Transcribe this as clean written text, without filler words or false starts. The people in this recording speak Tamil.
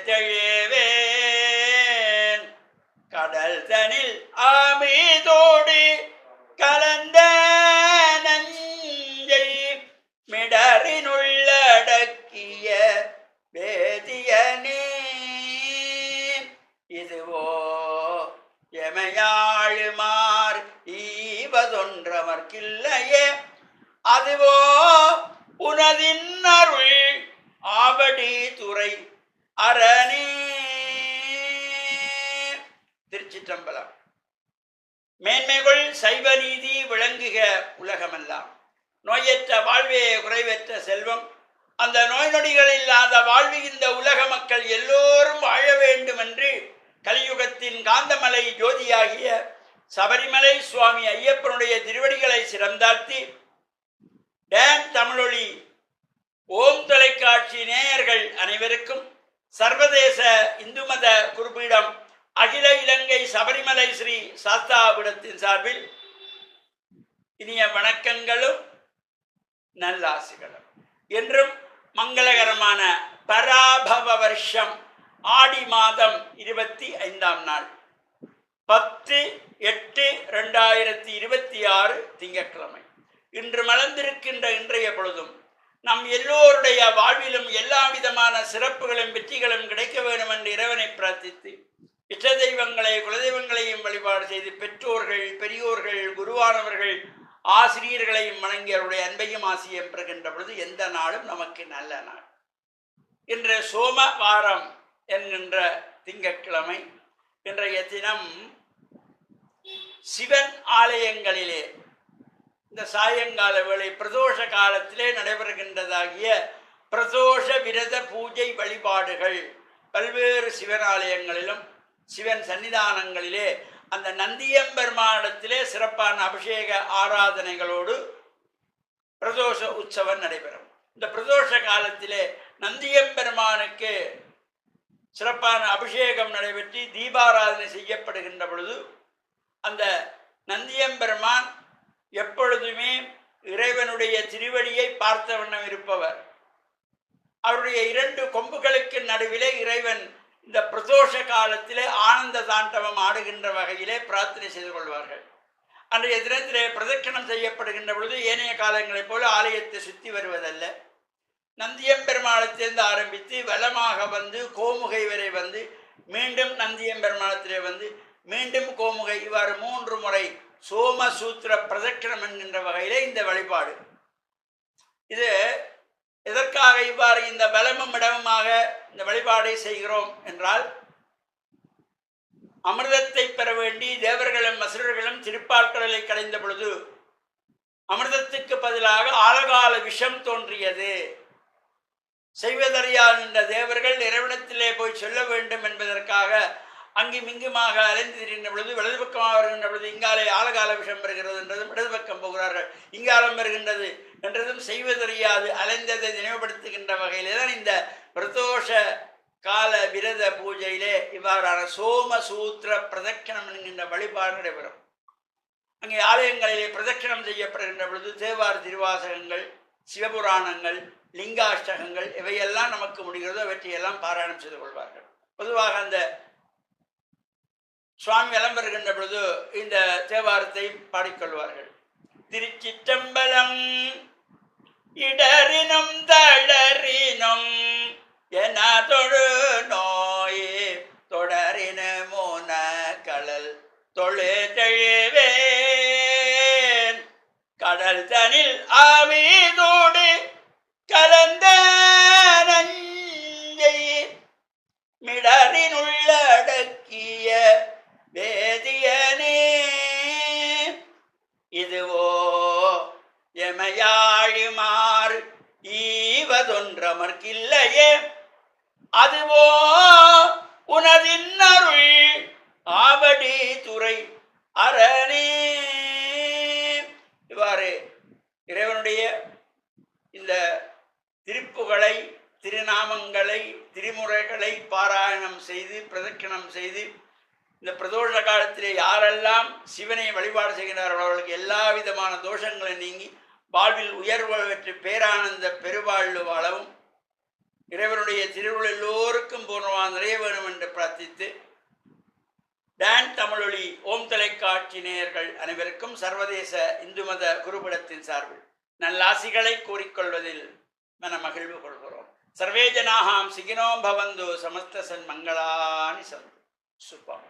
தழுவேன் கடல் தனில் ஆமீதோடு கலந்த நஞ்சை மிடறினுள்ளடக்கிய வேதியனே இதுவோ எமையாழுமார் ஈவதொன்றமர்க்கில்லையே அதுவோ உனதின் அருள் ஆவடி துறை அரணே. திருச்சிற்றம்பலம். மேன்மைகள் சைவ நீதி விளங்குக உலகமெல்லாம். நோயற்ற வாழ்வே குறைவற்ற செல்வம். அந்த நோய் நொடிகள் இல்லாத வாழ்வு இந்த உலக மக்கள் எல்லோரும் வாழ வேண்டும் என்று கலியுகத்தின் காந்தமலை ஜோதியாகிய சபரிமலை சுவாமி ஐயப்பனுடைய திருவடிகளை சிறந்தாழ்த்தி டேன் தமிழொலி ஓம் தொலைக்காட்சி நேயர்கள் அனைவருக்கும் சர்வதேச இந்து மத குறிப்பீடம் அகில இலங்கை சபரிமலை ஸ்ரீ சாஸ்தாபுரத்தின் சார்பில் இனிய வணக்கங்களும் நல்லாசிகளும். என்றும் மங்களகரமான பராபவ வருஷம் ஆடி மாதம் 25ஆம் நாள் 10/8/2026 திங்கட்கிழமை. இன்று மலர்ந்திருக்கின்ற இன்றைய பொழுதும் நம் எல்லோருடைய வாழ்விலும் எல்லா விதமான சிறப்புகளும் வெற்றிகளும் கிடைக்க வேண்டும் என்று இறைவனை பிரார்த்தித்து இஷ்ட தெய்வங்களை குலதெய்வங்களையும் வழிபாடு செய்து பெற்றோர்கள் பெரியோர்கள் குருவானவர்கள் ஆசிரியர்களையும் வணங்கி அவருடைய அன்பையும் ஆசியம் பெறுகின்ற பொழுது எந்த நாளும் நமக்கு நல்ல நாள். இன்று சோமவாரம் என்கின்ற திங்கட்கிழமை. இன்றைய தினம் சிவன் ஆலயங்களிலே இந்த சாயங்கால வேளை பிரதோஷ காலத்திலே நடைபெறுகின்றதாகிய பிரதோஷ விரத பூஜை வழிபாடுகள் பல்வேறு சிவன் ஆலயங்களிலும் சிவன் சன்னிதானங்களிலே அந்த நந்தியம்பெருமானிடத்திலே சிறப்பான அபிஷேக ஆராதனைகளோடு பிரதோஷ உற்சவம் நடைபெறும். இந்த பிரதோஷ காலத்திலே நந்தியம்பெருமானுக்கு சிறப்பான அபிஷேகம் நடைபெற்று தீபாராதனை செய்யப்படுகின்ற பொழுது அந்த நந்தியம்பெருமான் எப்பொழுதுமே இறைவனுடைய திருவடியை பார்த்த வண்ணம் இருப்பவர். அவருடைய 2 கொம்புகளுக்கு நடுவிலே இறைவன் இந்த பிரதோஷ காலத்திலே ஆனந்த தாண்டவம் ஆடுகின்ற வகையிலே பிரார்த்தனை செய்து கொள்வார்கள். அன்றைய தினத்திலே பிரதட்சணம் செய்யப்படுகின்ற பொழுது ஏனைய காலங்களைப் போல ஆலயத்தை சுற்றி வருவதல்ல. நந்தியம்பெருமானத்திலிருந்து ஆரம்பித்து வலமாக வந்து கோமுகை வரை வந்து மீண்டும் நந்தியம்பெருமானத்திலே வந்து மீண்டும் கோமுகை, இவ்வாறு 3 முறை சோமசூத்திர பிரதட்சணம் என்கின்ற வகையிலே இந்த வழிபாடு. இது எதற்காக இவ்வாறு இந்த பலமும் இடமுமாக இந்த வழிபாடை செய்கிறோம் என்றால், அமிர்தத்தை பெற வேண்டி தேவர்களும் அசுரர்களும் திருப்பாற்கடலை கடைந்த பொழுது அமிர்தத்துக்கு பதிலாக ஆழகால விஷம் தோன்றியது. செய்வதறியால் என்ற தேவர்கள் இறைவனத்திலே போய் சொல்ல வேண்டும் என்பதற்காக அங்குமிங்குமாக அலைந்து திரிகின்ற பொழுது வலது பக்கமாக வருகின்ற பொழுது இங்காலே ஆழகால விஷம் வருகிறது என்றதும் இடது பக்கம் போகிறார்கள், இங்காலம் வருகின்றது என்றதும் செய்வதறியாது அலைந்ததை நினைவுபடுத்துகின்ற வகையிலே தான் இந்த பிரதோஷ கால விரத பூஜையிலே இவ்வாறான சோமசூத்திர பிரதட்சணம் என்கின்ற வழிபாடு நடைபெறும். அங்கே ஆலயங்களிலே பிரதட்சணம் செய்யப்படுகின்ற பொழுது தேவார் திருவாசகங்கள், சிவபுராணங்கள், லிங்காஷ்டகங்கள் இவையெல்லாம் நமக்கு முடிகிறதோ அவற்றையெல்லாம் பாராயணம் செய்து கொள்வார்கள். பொதுவாக அந்த சுவாமி வலம் வருகின்ற பொழுது இந்த தேவாரத்தை பாடிக்கொள்வார்கள். திருச்சிற்றம்பலம் இடறினும் தளறினும் என தொழு நோயே தொடரின மோன கடல் தொழு தழுவேன் கடல் தனில் ஆமீதோடு கலந்த நஞ்சை மிடறினுள்ளடக்கிய வேதியனே இதுவோ எமையாழுமாறு ஈவதொன்றமர்க்கில்லையே அதுவோ உனதின் அருள் ஆவடி துறை அரணே. இவ்வாறு இறைவனுடைய இந்த திருப்புகளை திருநாமங்களை திருமுறைகளை பாராயணம் செய்து பிரதட்சணம் செய்து இந்த பிரதோஷ காலத்திலே யாரெல்லாம் சிவனை வழிபாடு செய்கிறார்களோ அவர்களுக்கு எல்லா விதமான தோஷங்களை நீங்கி வாழ்வில் உயர்வு பெற்று பேரானந்த பெருவாழ்வு வாழவும் இறைவனுடைய திருவுள் எல்லோருக்கும் பூர்ணமாக நிறைய வேணும் என்று பிரார்த்தித்து, டான் தமிழொலி ஓம் தொலைக்காட்சி நேயர்கள் அனைவருக்கும் சர்வதேச இந்து மத குருபடத்தின் சார்பில் நல்லாசிகளை கூறிக்கொள்வதில் மன மகிழ்வு கொள்கிறோம். சர்வே ஜனாஹாம் சிகினோ பவந்து சமஸ்த சன் மங்களானி சந்து சுபம்.